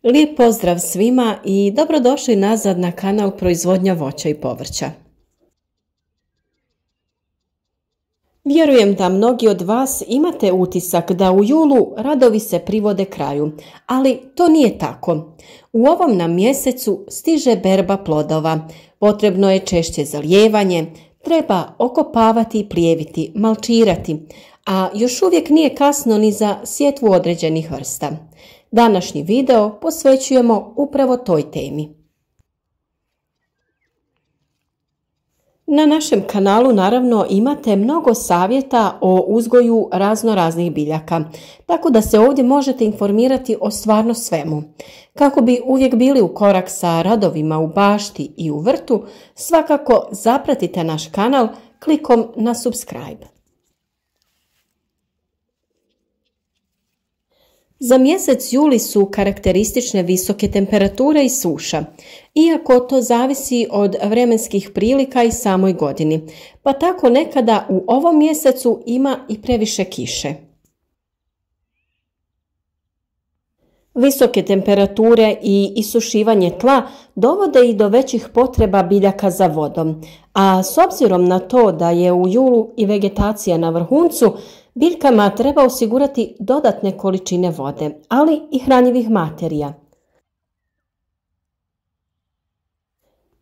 Lijep pozdrav svima i dobrodošli nazad na kanal Proizvodnja voća i povrća. Vjerujem da mnogi od vas imate utisak da u julu radovi se privode kraju, ali to nije tako. U ovom nam mjesecu stiže berba plodova, potrebno je češće zalijevanje, treba okopavati i plijeviti, malčirati, a još uvijek nije kasno ni za sjetvu određenih vrsta. Današnji video posvećujemo upravo toj temi. Na našem kanalu naravno imate mnogo savjeta o uzgoju raznoraznih biljaka, tako da se ovdje možete informirati o stvarno svemu. Kako bi uvijek bili u korak sa radovima u bašti i u vrtu, svakako zapratite naš kanal klikom na subscribe. Za mjesec juli su karakteristične visoke temperature i suša, iako to zavisi od vremenskih prilika i samoj godini, pa tako nekada u ovom mjesecu ima i previše kiše. Visoke temperature i isušivanje tla dovode i do većih potreba biljaka za vodom, a s obzirom na to da je u julu i vegetacija na vrhuncu, biljkama treba osigurati dodatne količine vode, ali i hranjivih materija.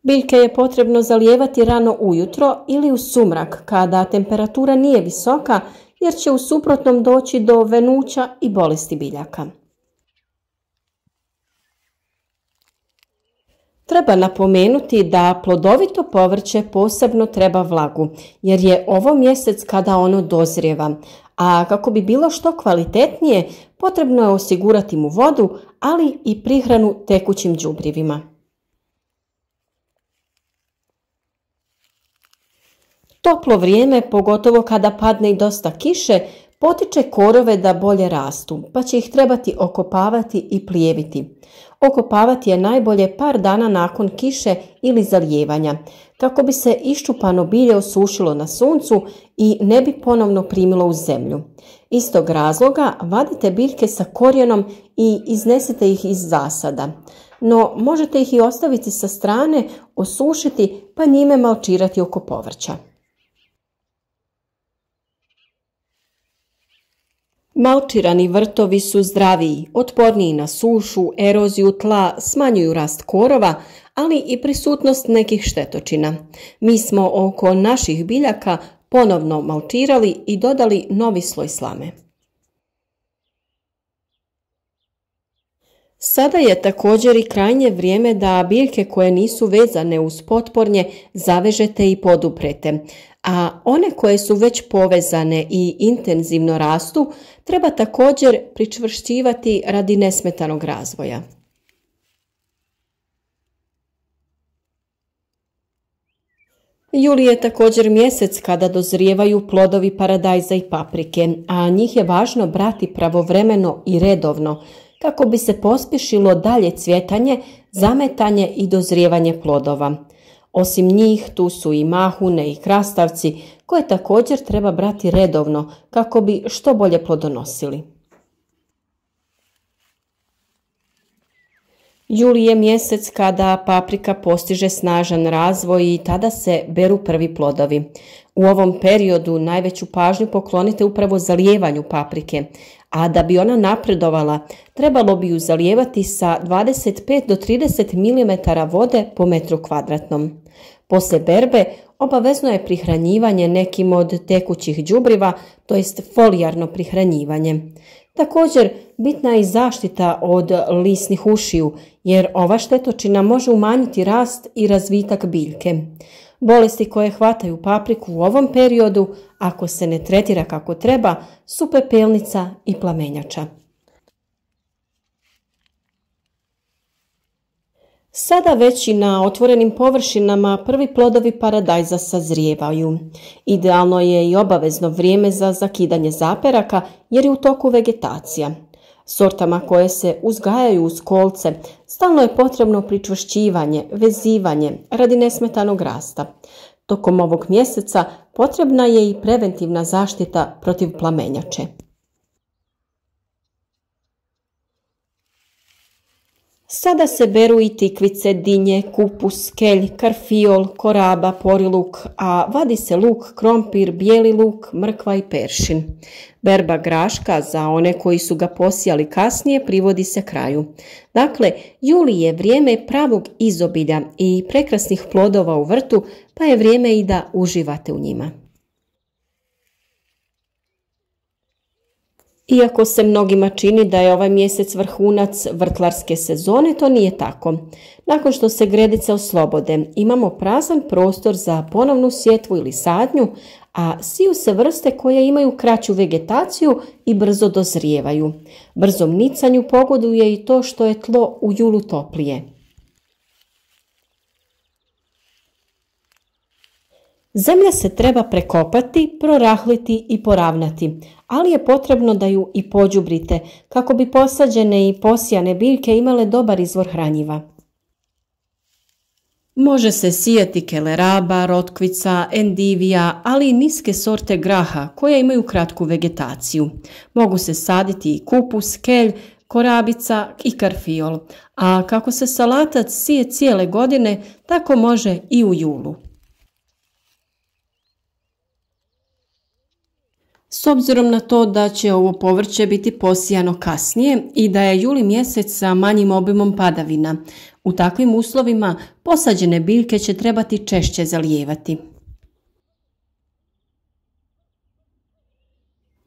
Biljke je potrebno zalijevati rano ujutro ili u sumrak kada temperatura nije visoka, jer će u suprotnom doći do venuća i bolesti biljaka. Treba napomenuti da plodovito povrće posebno treba vlagu, jer je ovo mjesec kada ono dozrijeva, a kako bi bilo što kvalitetnije, potrebno je osigurati mu vodu, ali i prihranu tekućim đubrivima. Toplo vrijeme, pogotovo kada padne i dosta kiše, potiče korove da bolje rastu, pa će ih trebati okopavati i plijeviti. Okopavati je najbolje par dana nakon kiše ili zalijevanja, kako bi se iščupano bilje osušilo na suncu i ne bi ponovno primilo u zemlju. Iz tog razloga vadite biljke sa korijenom i iznesete ih iz zasada. No možete ih i ostaviti sa strane, osušiti pa njime malčirati oko povrća. Malčirani vrtovi su zdraviji, otporniji na sušu, eroziju tla, smanjuju rast korova, ali i prisutnost nekih štetočina. Mi smo oko naših biljaka ponovno malčirali i dodali novi sloj slame. Sada je također i krajnje vrijeme da biljke koje nisu vezane uz potpornje zavežete i poduprete, a one koje su već povezane i intenzivno rastu treba također pričvršćivati radi nesmetanog razvoja. Juli je također mjesec kada dozrijevaju plodovi paradajza i paprike, a njih je važno brati pravovremeno i redovno, kako bi se pospješilo dalje cvjetanje, zametanje i dozrijevanje plodova. Osim njih, tu su i mahune i krastavci, koje također treba brati redovno, kako bi što bolje plodonosili. Juli je mjesec kada paprika postiže snažan razvoj i tada se beru prvi plodovi. U ovom periodu najveću pažnju poklonite upravo zalijevanju paprike, a da bi ona napredovala, trebalo bi ju zalijevati sa 25 do 30 mm vode po metru kvadratnom. Poslije berbe obavezno je prihranjivanje nekim od tekućih đubriva, to jest folijarno prihranjivanje. Također, bitna je i zaštita od lisnih ušiju, jer ova štetočina može umanjiti rast i razvitak biljke. Bolesti koje hvataju papriku u ovom periodu, ako se ne tretira kako treba, su pepelnica i plamenjača. Sada već i na otvorenim površinama prvi plodovi paradajza sazrijevaju. Idealno je i obavezno vrijeme za zakidanje zaperaka jer je u toku vegetacija. Sortama koje se uzgajaju uz kolce stalno je potrebno pričvršćivanje, vezivanje radi nesmetanog rasta. Tokom ovog mjeseca potrebna je i preventivna zaštita protiv plamenjače. Sada se beru i tikvice, dinje, kupus, kelj, karfiol, koraba, poriluk, a vadi se luk, krompir, bijeli luk, mrkva i peršin. Berba graška za one koji su ga posijali kasnije privodi se kraju. Dakle, juli je vrijeme pravog izobilja i prekrasnih plodova u vrtu, pa je vrijeme i da uživate u njima. Iako se mnogima čini da je ovaj mjesec vrhunac vrtlarske sezone, to nije tako. Nakon što se gredice oslobode, imamo prazan prostor za ponovnu sjetvu ili sadnju, a siju se vrste koje imaju kraću vegetaciju i brzo dozrijevaju. Brzom nicanju pogoduje i to što je tlo u julu toplije. Zemlja se treba prekopati, prorahliti i poravnati, ali je potrebno da ju i pođubrite kako bi posađene i posijane biljke imale dobar izvor hranjiva. Može se sijati keleraba, rotkvica, endivija, ali i niske sorte graha koje imaju kratku vegetaciju. Mogu se saditi i kupus, kelj, korabica i karfiol, a kako se salatac sije cijele godine, tako može i u julu. S obzirom na to da će ovo povrće biti posijano kasnije i da je juli mjesec sa manjim obimom padavina, u takvim uslovima posađene biljke će trebati češće zalijevati.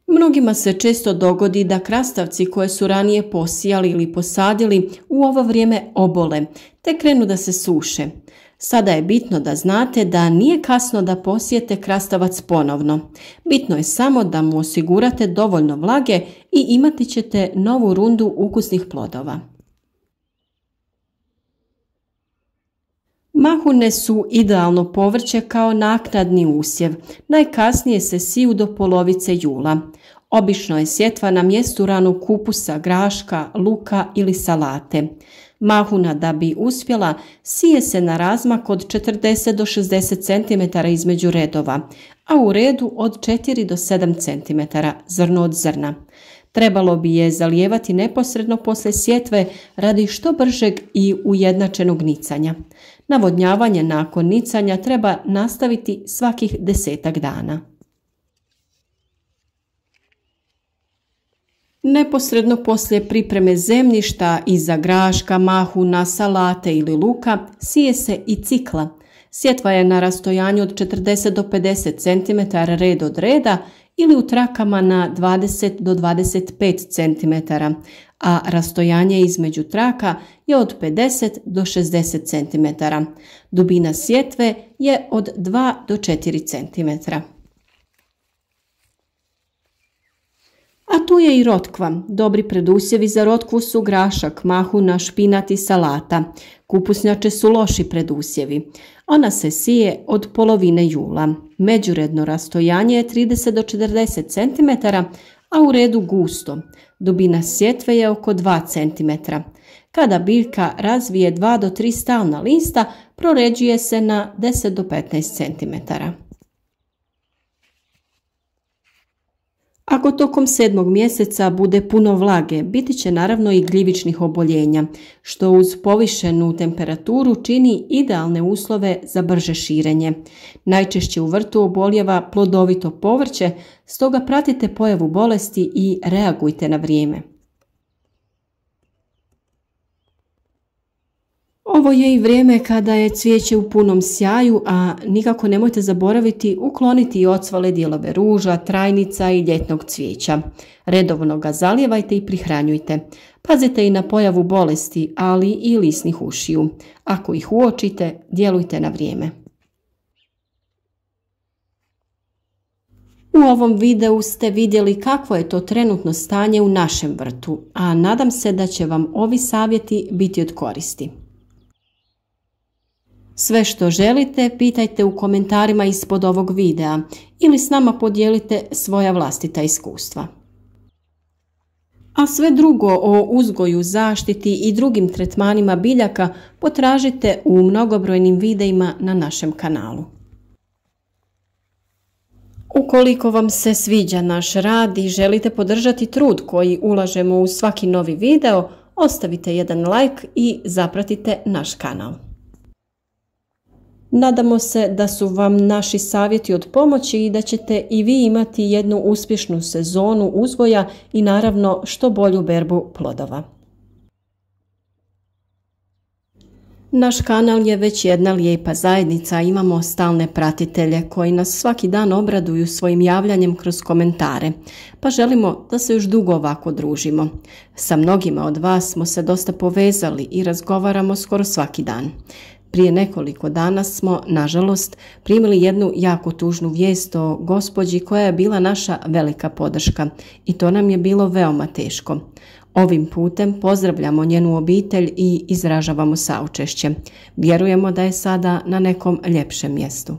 Mnogima se često dogodi da krastavci koje su ranije posijali ili posadili u ovo vrijeme obole, te krenu da se suše. Sada je bitno da znate da nije kasno da posijete krastavac ponovno. Bitno je samo da mu osigurate dovoljno vlage i imati ćete novu rundu ukusnih plodova. Mahune su idealno povrće kao naknadni usjev. Najkasnije se siju do polovice jula. Obično je sjetva na mjestu ranog kupusa, graška, luka ili salate. Mahuna da bi uspjela sije se na razmak od 40 do 60 cm između redova, a u redu od 4 do 7 cm zrno od zrna. Trebalo bi je zalijevati neposredno poslije sjetve radi što bržeg i ujednačenog nicanja. Navodnjavanje nakon nicanja treba nastaviti svakih 10 dana. Neposredno poslije pripreme zemljišta iza graška, mahuna, salate ili luka sije se i cikla. Sjetva je na rastojanju od 40 do 50 cm red od reda ili u trakama na 20 do 25 cm, a rastojanje između traka je od 50 do 60 cm. Dubina sjetve je od 2 do 4 cm. A tu je i rotkva. Dobri predusjevi za rotkvu su grašak, mahuna, špinat i salata. Kupusnjače su loši predusjevi. Ona se sije od polovine jula. Međuredno rastojanje je 30 do 40 cm, a u redu gusto. Dubina sjetve je oko 2 cm. Kada biljka razvije 2 do 3 stalna lista, proređuje se na 10 do 15 cm. Ako tokom 7. mjeseca bude puno vlage, biti će naravno i gljivičnih oboljenja, što uz povišenu temperaturu čini idealne uslove za brže širenje. Najčešće u vrtu oboljeva plodovito povrće, stoga pratite pojavu bolesti i reagujte na vrijeme. Ovo je i vrijeme kada je cvijeće u punom sjaju, a nikako nemojte zaboraviti ukloniti i ocvale dijelove ruža, trajnica i ljetnog cvijeća. Redovno ga zalijevajte i prihranjujte. Pazite i na pojavu bolesti, ali i lisnih ušiju. Ako ih uočite, djelujte na vrijeme. U ovom videu ste vidjeli kakvo je to trenutno stanje u našem vrtu, a nadam se da će vam ovi savjeti biti od koristi. Sve što želite pitajte u komentarima ispod ovog videa ili s nama podijelite svoja vlastita iskustva. A sve drugo o uzgoju, zaštiti i drugim tretmanima biljaka potražite u mnogobrojnim videima na našem kanalu. Ukoliko vam se sviđa naš rad i želite podržati trud koji ulažemo u svaki novi video, ostavite jedan like i zapratite naš kanal. Nadamo se da su vam naši savjeti od pomoći i da ćete i vi imati jednu uspješnu sezonu uzgoja i naravno što bolju berbu plodova. Naš kanal je već jedna lijepa zajednica, imamo stalne pratitelje koji nas svaki dan obraduju svojim javljanjem kroz komentare, pa želimo da se još dugo ovako družimo. Sa mnogima od vas smo se dosta povezali i razgovaramo skoro svaki dan. Prije nekoliko dana smo, nažalost, primili jednu jako tužnu vijest o gospođi koja je bila naša velika podrška i to nam je bilo veoma teško. Ovim putem pozdravljamo njenu obitelj i izražavamo saučešće. Vjerujemo da je sada na nekom ljepšem mjestu.